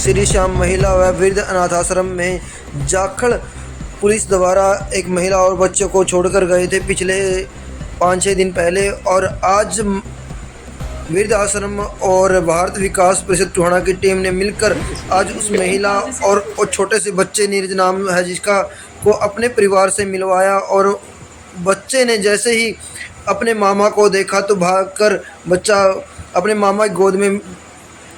श्री श्याम महिला व वृद्ध अनाथ आश्रम में जाखड़ पुलिस द्वारा एक महिला और बच्चों को छोड़कर गए थे पिछले 5-6 दिन पहले, और आज वृद्ध आश्रम और भारत विकास परिषद टोहाना की टीम ने मिलकर आज उस महिला और छोटे से बच्चे, नीरज नाम है जिसका, को अपने परिवार से मिलवाया। और बच्चे ने जैसे ही अपने मामा को देखा तो भागकर बच्चा अपने मामा की गोद में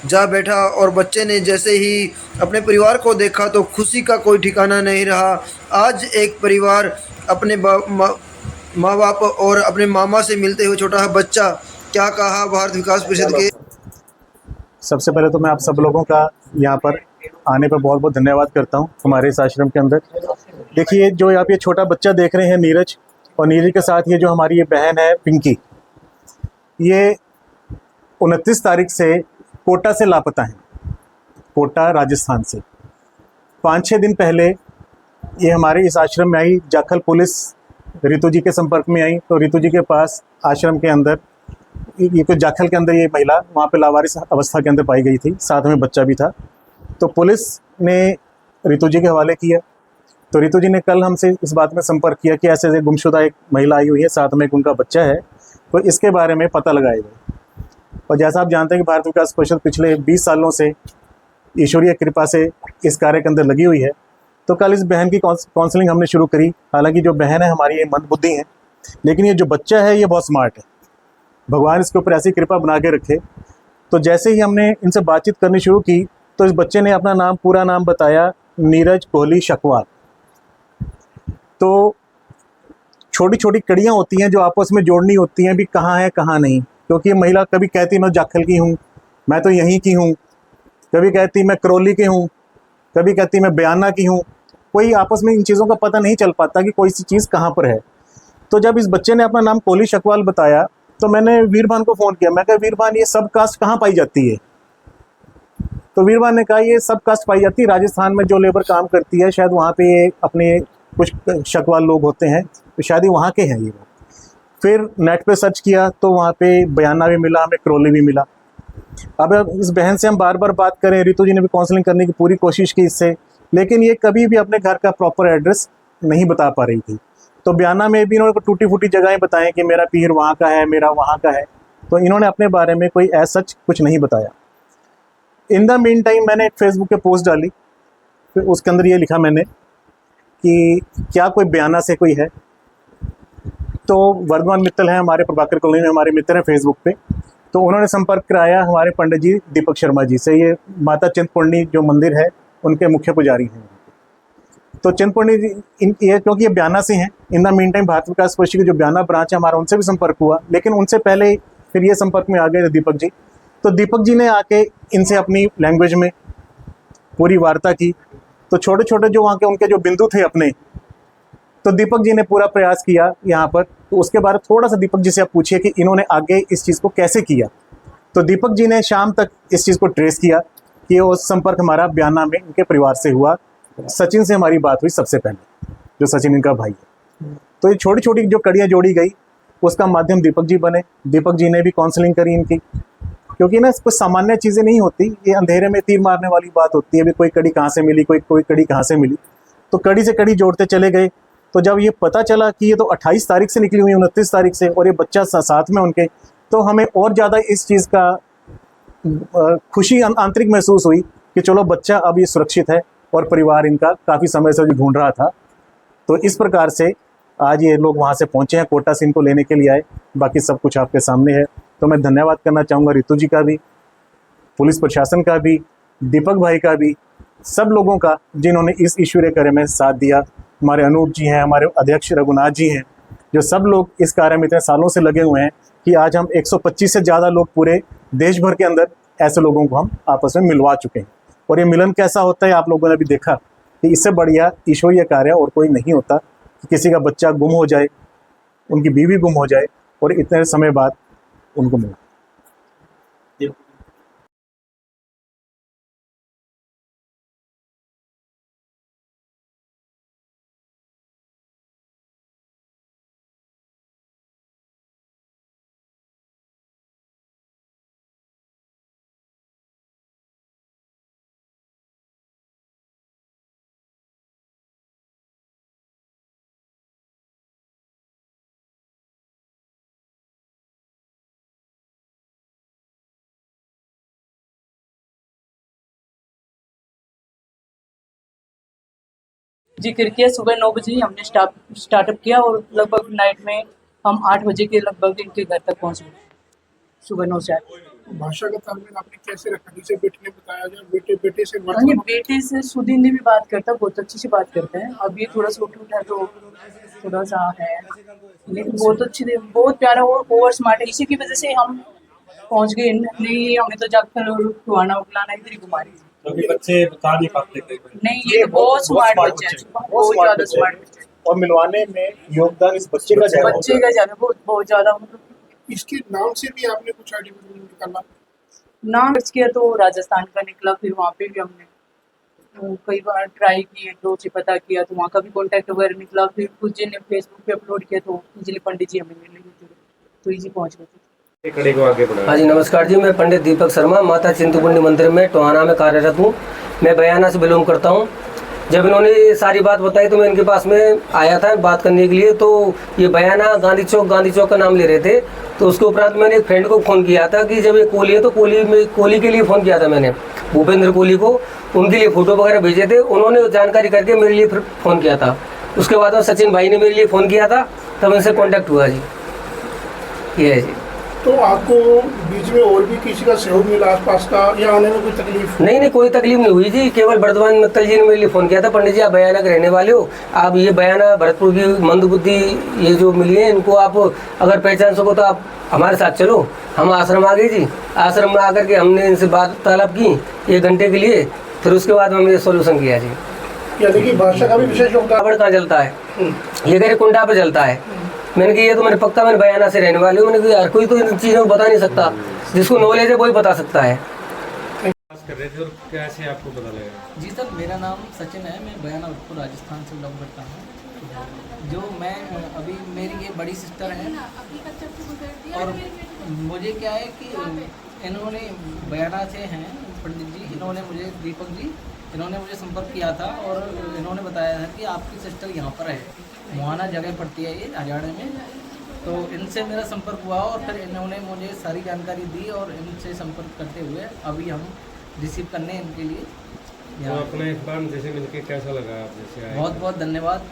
जा बैठा, और बच्चे ने जैसे ही अपने परिवार को देखा तो खुशी का कोई ठिकाना नहीं रहा। आज एक परिवार अपने माँ बाप और अपने मामा से मिलते हुए छोटा सा बच्चा क्या कहा भारत विकास परिषद के। सबसे पहले तो मैं आप सब लोगों का यहाँ पर आने पर बहुत बहुत धन्यवाद करता हूँ हमारे इस आश्रम के अंदर। देखिए, जो आप ये छोटा बच्चा देख रहे हैं नीरज, और नीरज के साथ ये जो हमारी ये बहन है पिंकी, ये 29 तारीख से कोटा से लापता हैं, कोटा राजस्थान से। 5-6 दिन पहले ये हमारे इस आश्रम में आई, जाखल पुलिस रितु जी के संपर्क में आई, तो रितु जी के पास आश्रम के अंदर ये कुछ जाखल के अंदर ये महिला वहाँ पे लावारिस अवस्था के अंदर पाई गई थी, साथ में बच्चा भी था। तो पुलिस ने रितु जी के हवाले किया। तो रितु जी ने कल हमसे इस बात में संपर्क किया कि ऐसे गुमशुदा एक महिला आई हुई है, साथ में एक उनका बच्चा है, तो इसके बारे में पता लगाया जाए। और जैसा आप जानते हैं कि भारत विकास परिषद पिछले 20 सालों से ईश्वरीय कृपा से इस कार्य के अंदर लगी हुई है। तो कल इस बहन की काउंसलिंग हमने शुरू करी। हालांकि जो बहन है हमारी ये मंदबुद्धि है, लेकिन ये जो बच्चा है ये बहुत स्मार्ट है, भगवान इसके ऊपर ऐसी कृपा बना के रखे। तो जैसे ही हमने इनसे बातचीत करनी शुरू की तो इस बच्चे ने अपना नाम, पूरा नाम बताया, नीरज कोहली शकवाल। तो छोटी छोटी कड़ियाँ होती हैं जो आपस में जोड़नी होती हैं, भी कहाँ है कहाँ नहीं। क्योंकि ये महिला कभी कहती मैं जाखल की हूँ, मैं तो यहीं की हूँ, कभी कहती मैं करौली की हूँ, कभी कहती मैं बयाना की हूँ। कोई आपस में इन चीज़ों का पता नहीं चल पाता कि कोई सी चीज़ कहाँ पर है। तो जब इस बच्चे ने अपना नाम कोहली शकवाल बताया तो मैंने वीरभान को फ़ोन किया। मैं कहा, वीरभान ये सब कास्ट कहाँ पाई जाती है? तो वीरभान ने कहा, ये सब कास्ट पाई जाती है राजस्थान में, जो लेबर काम करती है शायद वहाँ पे ये अपने कुछ शकवाल लोग होते हैं, तो शायद ही वहाँ के हैं ये लोग। फिर नेट पे सर्च किया तो वहाँ पे बयाना भी मिला, हमें करौली भी मिला। अब इस बहन से हम बार बार बात करें, रितु जी ने भी काउंसलिंग करने की पूरी कोशिश की इससे, लेकिन ये कभी भी अपने घर का प्रॉपर एड्रेस नहीं बता पा रही थी। तो बयाना में भी इन्होंने टूटी फूटी जगहें बताएं कि मेरा पीर वहाँ का है, मेरा वहाँ का है, तो इन्होंने अपने बारे में कोई ऐसा सच कुछ नहीं बताया। इन द मीन टाइम मैंने एक फेसबुक पे पोस्ट डाली, फिर उसके अंदर ये लिखा मैंने कि क्या कोई बयाना से कोई है। तो वर्धमान मित्तल है हमारे प्रभाकर कॉलोनी में, हमारे मित्र हैं फेसबुक पे, तो उन्होंने संपर्क कराया हमारे पंडित जी दीपक शर्मा जी से। ये माता चिंतपूर्णी जो मंदिर है उनके मुख्य पुजारी हैं। तो चिंतपूर्णी जी ये क्योंकि ये बयाना से हैं, in the meantime Bharat Vikas Parishad की जो बयाना ब्रांच है हमारा, उनसे भी संपर्क हुआ, लेकिन उनसे पहले फिर ये संपर्क में आ गए दीपक जी। तो दीपक जी ने आके इनसे अपनी लैंग्वेज में पूरी वार्ता की। तो छोटे छोटे जो वहाँ के उनके जो बिंदु थे अपने, तो दीपक जी ने पूरा प्रयास किया यहाँ पर। तो उसके बाद थोड़ा सा दीपक जी से आप पूछिए कि इन्होंने आगे इस चीज़ को कैसे किया। तो दीपक जी ने शाम तक इस चीज़ को ट्रेस किया कि वो संपर्क हमारा बयाना में उनके परिवार से हुआ। सचिन से हमारी बात हुई सबसे पहले, जो सचिन इनका भाई है। तो ये छोटी छोटी जो कड़ियाँ जोड़ी गई, उसका माध्यम दीपक जी बने। दीपक जी ने भी काउंसलिंग करी इनकी, क्योंकि ना कुछ सामान्य चीज़ें नहीं होती, ये अंधेरे में तीर मारने वाली बात होती है। अभी कोई कड़ी कहाँ से मिली, कोई कड़ी कहाँ से मिली, तो कड़ी से कड़ी जोड़ते चले गए। तो जब ये पता चला कि ये तो 28 तारीख से निकली हुई, 29 तारीख से, और ये बच्चा साथ में उनके, तो हमें और ज़्यादा इस चीज़ का खुशी आंतरिक महसूस हुई कि चलो बच्चा अब ये सुरक्षित है, और परिवार इनका काफ़ी समय से जो ढूंढ रहा था। तो इस प्रकार से आज ये लोग वहाँ से पहुँचे हैं, कोटा से इनको लेने के लिए आए। बाकी सब कुछ आपके सामने है। तो मैं धन्यवाद करना चाहूँगा रितु जी का भी, पुलिस प्रशासन का भी, दीपक भाई का भी, सब लोगों का जिन्होंने इस ईश्वरीय कार्य में साथ दिया। हमारे अनूप जी हैं, हमारे अध्यक्ष रघुनाथ जी हैं, जो सब लोग इस कार्य में इतने सालों से लगे हुए हैं कि आज हम 125 से ज़्यादा लोग पूरे देश भर के अंदर ऐसे लोगों को हम आपस में मिलवा चुके हैं। और ये मिलन कैसा होता है आप लोगों ने भी देखा कि इससे बढ़िया ईश्वरीय कार्य और कोई नहीं होता कि किसी का बच्चा गुम हो जाए, उनकी बीवी गुम हो जाए, और इतने समय बाद उनको मिला। जी किया सुबह 9 बजे ही हमने स्टार्टअप किया और लगभग नाइट में हम 8 बजे के लगभग इनके घर तक पहुंच गए, सुबह 9 से 8। भाषा का तालमेल आपने कैसे रखा? जैसे बेटे ने बताया, जब बेटे से हाँ, ये वर्तमान बेटे से शुद्ध हिंदी भी बात करता है, बहुत अच्छी से बात करते हैं। अब ये थोड़ा सा उठा तो थोड़ा सा है, लेकिन बहुत अच्छी बहुत प्यारा और ओवर स्मार्ट है। इसी की वजह से हम पहुंच गए, नहीं हमें तो जाकर और टुहाना उकलाना इधर ही घुमा रही थी। क्योंकि बच्चे बता नहीं पाते थे। नहीं, ये तो बहुत स्मार्ट बच्चा है, बहुत ज्यादा स्मार्ट बच्चा है। और मिलवाने में योगदान इस बच्चे का ज्यादा होता बच्चे का ज्यादा, बहुत ज्यादा, मतलब इसके नाम से भी आपने कुछ आइडेंटिटी निकाला? नाम सर्च किया तो राजस्थान का निकला। फिर वहाँ पे भी हमने कई बार ट्राई किए तो उसे पता किया तो वहाँ का भी कॉन्टैक्ट वगैरह निकला। फिर कुछ जी ने फेसबुक पे अपलोड किया तो इजीली पंडित जी हमें मिल रही थे, तो इजी पहुँच गए थे। कड़ी को आगे बढ़ाया। हाँ जी, नमस्कार जी, मैं पंडित दीपक शर्मा माता चिंतपूर्णी मंदिर में टोहाना में कार्यरत हूँ। मैं बयाना से बिलोंग करता हूँ। जब इन्होंने ये सारी बात बताई तो मैं इनके पास में आया था बात करने के लिए। तो ये बयाना गांधी चौक का नाम ले रहे थे। तो उसके उपरांत मैंने एक फ्रेंड को फ़ोन किया था कि जब ये कोहली है तो कोहली के लिए फ़ोन किया था मैंने, भूपेंद्र कोहली को, उनके लिए फ़ोटो वगैरह भेजे थे। उन्होंने जानकारी करके मेरे लिए फिर फ़ोन किया था। उसके बाद में सचिन भाई ने मेरे लिए फ़ोन किया था, तब उनसे कॉन्टैक्ट हुआ जी। ये है जी। तो आपको बीच में और भी किसी का सहयोग मिला आसपास का, या आने में कोई तकलीफ? नहीं, कोई तकलीफ नहीं हुई जी। केवल वर्धमान मित्तल जी ने मेरे लिए फ़ोन किया था, पंडित जी आप बयाना के रहने वाले हो, आप ये बयाना भरतपुर की मंदबुद्धि ये जो मिली है, इनको आप अगर पहचान सको तो आप हमारे साथ चलो। हम आश्रम आ गए जी। आश्रम में आकर के हमने इनसे वार्तालाप की 1 घंटे के लिए। फिर उसके बाद हमने ये सोल्यूशन किया जी। यानी कि भाषा का भी विशेष योगदान? कावड़ कहाँ जलता है, ये कह कुंडा पे जलता है। मैंने कहा ये तो मैंने पक्का मैंने बयाना से रहने वाले हूँ। मैंने कहा यार कोई तो इन चीज़ों को बता नहीं सकता, जिसको नॉलेज है वही बता सकता है। कर रहे थे और कैसे आपको पता लगा? जी सर, मेरा नाम सचिन है, मैं बयाना भरतपुर राजस्थान से बिलोंग करता हूँ। जो मैं अभी मेरी ये बड़ी सिस्टर है और मुझे क्या है कि इन्होंने बयाना से हैं पंडित जी, इन्होंने मुझे दीपक जी इन्होंने मुझे संपर्क किया था और इन्होंने बताया था कि आपकी सिस्टर यहाँ पर है, मुहाना जगह पड़ती है ये हरियाणा में। तो इनसे मेरा संपर्क हुआ और फिर इन्होंने मुझे सारी जानकारी दी और इनसे संपर्क करते हुए अभी हम रिसीव करने इनके लिए तो अपने इकबाल जैसे मिलके कैसा लगा आप जैसे आए? बहुत बहुत धन्यवाद।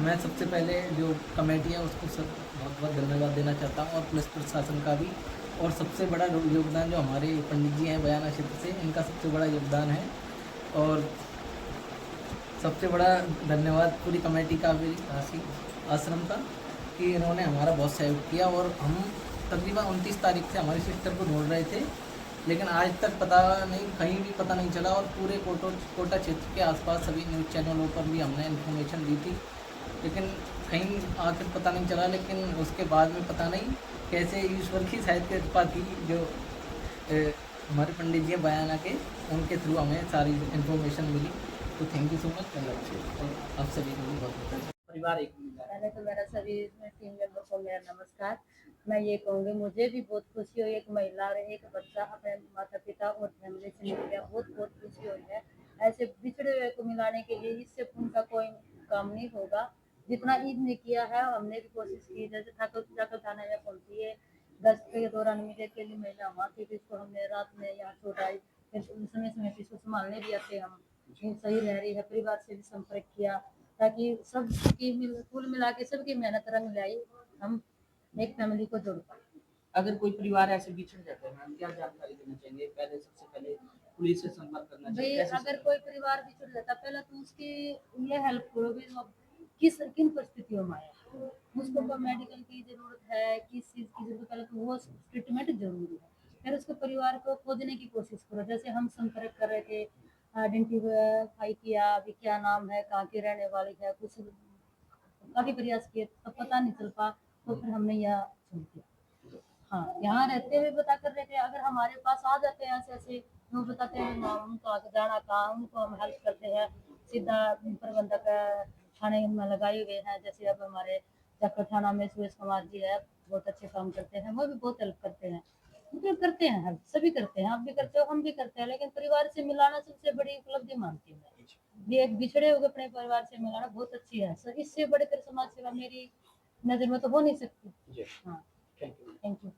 मैं सबसे पहले जो कमेटी है उसको सब बहुत बहुत धन्यवाद देना चाहता हूँ और पुलिस प्रशासन का भी। और सबसे बड़ा योगदान जो हमारे पंडित जी हैं बयाना क्षेत्र से, इनका सबसे बड़ा योगदान है। और सबसे बड़ा धन्यवाद पूरी कमेटी का भी, आश्रम का, कि इन्होंने हमारा बहुत सहयोग किया। और हम तकरीबन 29 तारीख से हमारी सिस्टर को ढूंढ रहे थे, लेकिन आज तक पता नहीं, कहीं भी पता नहीं चला। और पूरे कोटा क्षेत्र के आसपास सभी न्यूज़ चैनलों पर भी हमने इन्फॉर्मेशन दी थी, लेकिन कहीं आखिर पता नहीं चला। लेकिन उसके बाद में पता नहीं कैसे ईश्वर की शायद कृपा थी, जो हमारे पंडित जी बयाना के, उनके थ्रू हमें सारी इन्फॉर्मेशन मिली। तो थैंक यू सो मच। और आप सभी को भी बहुत परिवार एक पहले तो मेरा सभी टीम मेंबर को मेरा नमस्कार। मैं ये कहूँगी मुझे भी बहुत खुशी हुई, एक महिला और एक बच्चा अपने माता पिता और फैमिली से मिल गया, बहुत बहुत खुशी हुई है। ऐसे बिछड़े हुए को मिलाने के लिए इससे उनका कोई काम नहीं होगा। जितना ईद ने किया है हमने भी कोशिश की। जैसे ठाकुर थाना में पहुंची है, 10 के दौरान मिले के लिए महिला वहाँ थी, जिसको हमने रात में यहाँ छोड़ाई, फिर समय समय पे इसको संभालने भी आते हम, सही रह रही है। परिवार से भी संपर्क किया ताकि सब की कुल मिला के सबकी मेहनत रंग लाई, हम एक फैमिली को जोड़ पाए। अगर कोई परिवार ऐसे बिछड़ जाता है मैम, क्या जानकारी देना चाहेंगे? पहले सबसे पहले पुलिस से संपर्क करना भाई चाहिए। अगर कोई परिवार बिछड़ जाता पहले तो उसकी ये हेल्प करो भी वो किन परिस्थितियों में आया, उसको मेडिकल की जरूरत है, किस चीज़ की जरूरत, पहले तो वो ट्रीटमेंट जरूरी है। फिर उसके परिवार को खोजने की कोशिश करो। जैसे हम संपर्क कर रहे थे, आइडेंटिफाई किया अभी क्या नाम है, कहाँ की रहने वाली है, कुछ काफ़ी प्रयास किए तब पता नहीं चल पा, तो फिर हमने यह छोड़ दिया। हाँ, यहाँ रहते हुए पता कर रहे थे। अगर हमारे पास आ जाते हैं ऐसे ऐसे, वो बताते हैं उनको आगे जाना कहाँ, उनको हम हेल्प करते हैं। सीधा प्रबंधक थाने में लगाए हुए हैं, जैसे अब हमारे जाखड़ थाना में सुरेश कुमार जी है, बहुत अच्छे काम करते हैं, वो भी बहुत हेल्प करते हैं। मतलब करते हैं हेल्प, सभी करते हैं, आप भी करते हो, हम भी करते हैं। लेकिन परिवार से मिलाना सबसे बड़ी उपलब्धि मानती हूँ मैं। ये एक बिछड़े हुए अपने परिवार से मिलाना बहुत अच्छी है। इससे बढ़कर समाज सेवा मेरी नज़र में तो हो नहीं सकती। हाँ, थैंक यू।